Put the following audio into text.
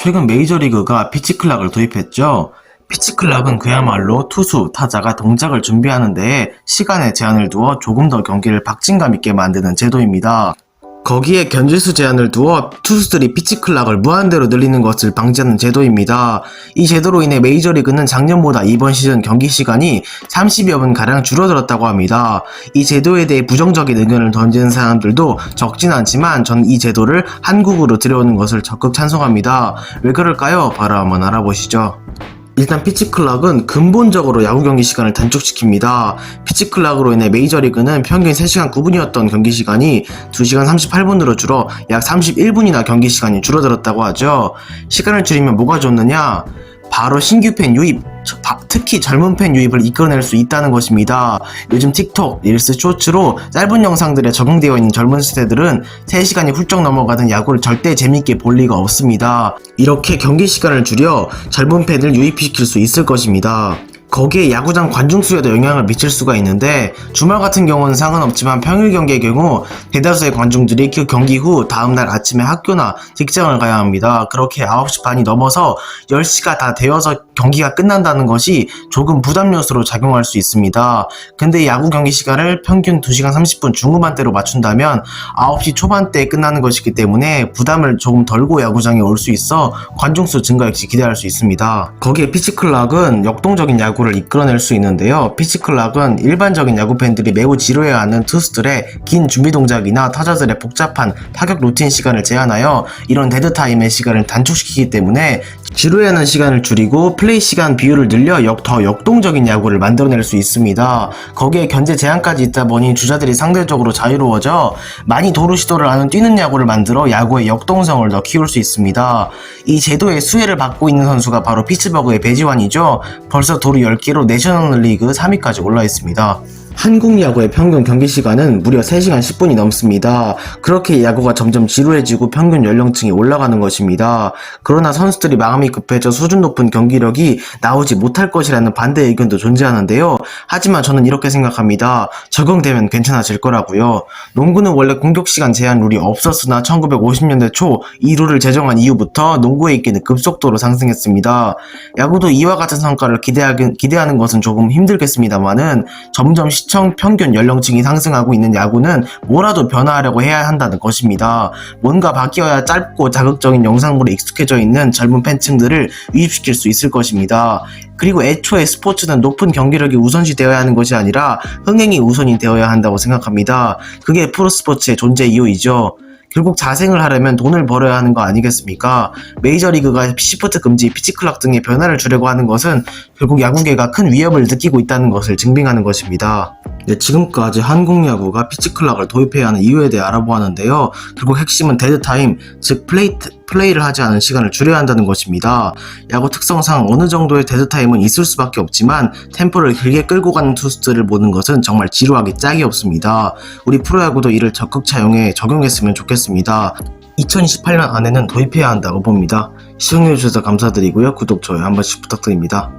최근 메이저리그가 피치클락을 도입했죠. 피치클락은 그야말로 투수, 타자가 동작을 준비하는 데에 시간에 제한을 두어 조금 더 경기를 박진감 있게 만드는 제도입니다. 거기에 견제수 제한을 두어 투수들이 피치클락을 무한대로 늘리는 것을 방지하는 제도입니다. 이 제도로 인해 메이저리그는 작년보다 이번 시즌 경기 시간이 30여 분가량 줄어들었다고 합니다. 이 제도에 대해 부정적인 의견을 던지는 사람들도 적진 않지만 전 이 제도를 한국으로 들여오는 것을 적극 찬성합니다. 왜 그럴까요? 바로 한번 알아보시죠. 일단 피치클락은 근본적으로 야구 경기 시간을 단축시킵니다. 피치클락으로 인해 메이저리그는 평균 3시간 9분이었던 경기 시간이 2시간 38분으로 줄어 약 31분이나 경기 시간이 줄어들었다고 하죠. 시간을 줄이면 뭐가 좋느냐? 바로 신규 팬 유입, 특히 젊은 팬 유입을 이끌어낼 수 있다는 것입니다. 요즘 틱톡, 릴스, 쇼츠로 짧은 영상들에 적응되어 있는 젊은 세대들은 3시간이 훌쩍 넘어가는 야구를 절대 재밌게 볼 리가 없습니다. 이렇게 경기 시간을 줄여 젊은 팬을 유입시킬 수 있을 것입니다. 거기에 야구장 관중 수에도 영향을 미칠 수가 있는데 주말 같은 경우는 상관없지만 평일 경기의 경우 대다수의 관중들이 그 경기 후 다음날 아침에 학교나 직장을 가야 합니다. 그렇게 9시 반이 넘어서 10시가 다 되어서 경기가 끝난다는 것이 조금 부담 요소로 작용할 수 있습니다. 근데 야구 경기 시간을 평균 2시간 30분 중후반대로 맞춘다면 9시 초반대에 끝나는 것이기 때문에 부담을 조금 덜고 야구장에 올 수 있어 관중수 증가 역시 기대할 수 있습니다. 거기에 피치클락은 역동적인 야구를 이끌어낼 수 있는데요. 피치클락은 일반적인 야구 팬들이 매우 지루해하는 투수들의 긴 준비 동작이나 타자들의 복잡한 타격 루틴 시간을 제한하여 이런 데드타임의 시간을 단축시키기 때문에 지루해하는 시간을 줄이고 플레이 시간 비율을 늘려 더 역동적인 야구를 만들어낼 수 있습니다. 거기에 견제 제한까지 있다 보니 주자들이 상대적으로 자유로워져 많이 도루 시도를 하는 뛰는 야구를 만들어 야구의 역동성을 더 키울 수 있습니다. 이 제도의 수혜를 받고 있는 선수가 바로 피츠버그의 배지환이죠. 벌써 도루 10개로 내셔널리그 3위까지 올라 있습니다. 한국 야구의 평균 경기 시간은 무려 3시간 10분이 넘습니다. 그렇게 야구가 점점 지루해지고 평균 연령층이 올라가는 것입니다. 그러나 선수들이 마음이 급해져 수준 높은 경기력이 나오지 못할 것이라는 반대 의견도 존재하는데요. 하지만 저는 이렇게 생각합니다. 적용되면 괜찮아질 거라고요. 농구는 원래 공격 시간 제한 룰이 없었으나 1950년대 초 이 룰을 제정한 이후부터 농구의 인기는 급속도로 상승했습니다. 야구도 이와 같은 성과를 기대하는 것은 조금 힘들겠습니다만은 점점 시청 평균 연령층이 상승하고 있는 야구는 뭐라도 변화하려고 해야 한다는 것입니다. 뭔가 바뀌어야 짧고 자극적인 영상물에 익숙해져 있는 젊은 팬층들을 유입시킬 수 있을 것입니다. 그리고 애초에 스포츠는 높은 경기력이 우선시 되어야 하는 것이 아니라 흥행이 우선이 되어야 한다고 생각합니다. 그게 프로스포츠의 존재 이유이죠. 결국 자생을 하려면 돈을 벌어야 하는 거 아니겠습니까? 메이저리그가 시프트 금지, 피치클락 등의 변화를 주려고 하는 것은 결국 야구계가 큰 위협을 느끼고 있다는 것을 증빙하는 것입니다. 네, 지금까지 한국 야구가 피치클락을 도입해야 하는 이유에 대해 알아보았는데요. 결국 핵심은 데드타임, 즉 플레이를 하지 않은 시간을 줄여야 한다는 것입니다. 야구 특성상 어느 정도의 데드타임은 있을 수밖에 없지만 템포를 길게 끌고 가는 투수들을 보는 것은 정말 지루하기 짝이 없습니다. 우리 프로야구도 이를 적극 차용해 적용했으면 좋겠습니다. 2028년 안에는 도입해야 한다고 봅니다. 시청해주셔서 감사드리고요. 구독, 좋아요 한 번씩 부탁드립니다.